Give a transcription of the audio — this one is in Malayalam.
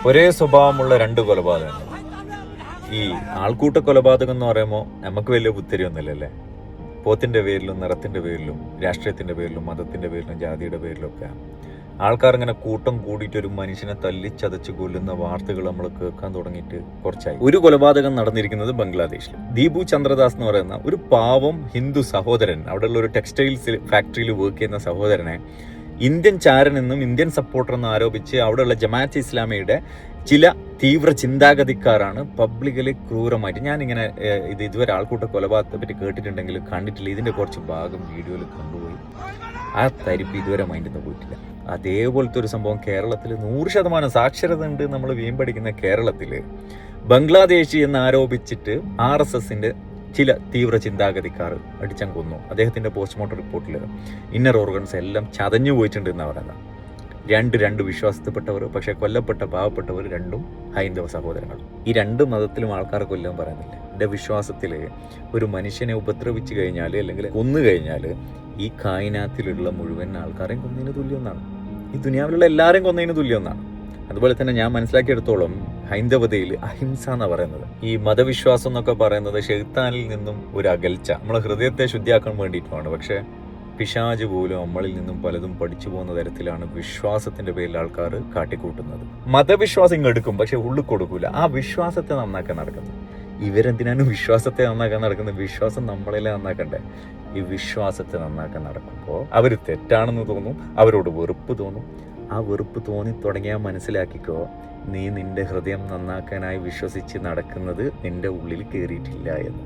ഒരേ സ്വഭാവമുള്ള രണ്ട് കൊലപാതകങ്ങൾ. ഈ ആൾക്കൂട്ട കൊലപാതകം എന്ന് പറയുമ്പോൾ നമുക്ക് വലിയ പുത്തിരിയൊന്നുമില്ലല്ലേ. പോത്തിന്റെ പേരിലും നിറത്തിന്റെ പേരിലും രാഷ്ട്രീയത്തിന്റെ പേരിലും മതത്തിന്റെ പേരിലും ജാതിയുടെ പേരിലും ഒക്കെ ആൾക്കാർ ഇങ്ങനെ കൂട്ടം കൂടിയിട്ട് ഒരു മനുഷ്യനെ തല്ലിച്ചതച്ച് കൊല്ലുന്ന വാർത്തകൾ നമ്മൾ കേൾക്കാൻ തുടങ്ങിയിട്ട് കുറച്ചായി. ഒരു കൊലപാതകം നടന്നിരിക്കുന്നത് ബംഗ്ലാദേശിൽ. ദീപു ചന്ദ്രദാസ് എന്ന് പറയുന്ന ഒരു പാവം ഹിന്ദു സഹോദരൻ, അവിടെയുള്ള ഒരു ടെക്സ്റ്റൈൽസ് ഫാക്ടറിയിൽ വർക്ക് ചെയ്യുന്ന സഹോദരനെ ഇന്ത്യൻ ചാരനെന്നും ഇന്ത്യൻ സപ്പോർട്ടർ എന്നും ആരോപിച്ച് അവിടെയുള്ള ജമാഅത്തെ ഇസ്ലാമിയുടെ ചില തീവ്ര ചിന്താഗതിക്കാരാണ് പബ്ലിക്കലി ക്രൂരമായിട്ട്, ഞാനിങ്ങനെ ഇതുവരെ ആൾക്കൂട്ട കൊലപാതകത്തെ പറ്റി കേട്ടിട്ടുണ്ടെങ്കിൽ കണ്ടിട്ടില്ല, ഇതിൻ്റെ കുറച്ച് ഭാഗം വീഡിയോയിൽ കൊണ്ടുപോയി ആ തരിപ്പ് ഇതുവരെ മൈൻഡിൽ നിന്ന് പോയിട്ടില്ല. അതേപോലത്തെ ഒരു സംഭവം കേരളത്തിൽ 100% സാക്ഷരത ഉണ്ട്. നമ്മൾ വീമ്പടിക്കുന്ന കേരളത്തിൽ ബംഗ്ലാദേശി എന്ന് ആരോപിച്ചിട്ട് RSSന്റെ ചില തീവ്ര ചിന്താഗതിക്കാർ അടിച്ചാൻ കൊന്നു. അദ്ദേഹത്തിന്റെ പോസ്റ്റ്മോർട്ടം റിപ്പോർട്ടിൽ ഇന്നർ ഓർഗൻസ് എല്ലാം ചതഞ്ഞു പോയിട്ടുണ്ട് എന്നാണ് പറയുന്നത്. രണ്ട് വിശ്വാസത്തിൽപ്പെട്ടവർ, പക്ഷെ കൊല്ലപ്പെട്ട പാവപ്പെട്ടവർ രണ്ടും ഹൈന്ദവ സഹോദരങ്ങൾ. ഈ രണ്ട് മതത്തിലും ആൾക്കാരെ കൊല്ലാൻ പറയുന്നില്ല. എൻ്റെ വിശ്വാസത്തിൽ ഒരു മനുഷ്യനെ ഉപദ്രവിച്ചു കഴിഞ്ഞാൽ അല്ലെങ്കിൽ കൊന്നു കഴിഞ്ഞാൽ ഈ കായിനത്തിലുള്ള മുഴുവൻ ആൾക്കാരെയും കൊന്നതിന് തുല്യമെന്നാണ്. ഈ ദുനിയാവിലുള്ള എല്ലാവരെയും കൊന്നതിന് തുല്യമെന്നാണ്. അതുപോലെ തന്നെ ഞാൻ മനസ്സിലാക്കിയെടുത്തോളം ഹൈന്ദവതയിൽ അഹിംസ എന്നാണ് പറയുന്നത്. ഈ മതവിശ്വാസം എന്നൊക്കെ പറയുന്നത് ശൈത്താനിൽ നിന്നും ഒരു അകൽച്ച, നമ്മളെ ഹൃദയത്തെ ശുദ്ധിയാക്കാൻ വേണ്ടിയിട്ടുമാണ്. പക്ഷെ പിശാച് പോലും നമ്മളിൽ നിന്നും പലതും പഠിച്ചു പോകുന്ന തരത്തിലാണ് വിശ്വാസത്തിന്റെ പേരിൽ ആൾക്കാർ കാട്ടിക്കൂട്ടുന്നത്. മതവിശ്വാസം ഇങ്ങെടുക്കും, പക്ഷെ ഉള്ളിൽ കൊടുക്കൂല. ആ വിശ്വാസത്തെ നന്നാക്കാൻ നടക്കുന്നത്. ഇവരെന്തിനാണ് വിശ്വാസത്തെ നന്നാക്കാൻ നടക്കുന്നത്? വിശ്വാസം നമ്മളെല്ലാം നന്നാക്കണ്ടേ? ഈ വിശ്വാസത്തെ നന്നാക്കാൻ നടക്കുമ്പോൾ അവർ തെറ്റാണെന്ന് തോന്നും, അവരോട് വെറുപ്പ് തോന്നും. ആ വെറുപ്പ് തോന്നി തുടങ്ങിയാൽ മനസ്സിലാക്കിക്കോ, നീ നിന്റെ ഹൃദയം നന്നാക്കാനായി വിശ്വസിച്ച് നടക്കുന്നത് നിന്റെ ഉള്ളിൽ കയറിയിട്ടില്ല എന്ന്.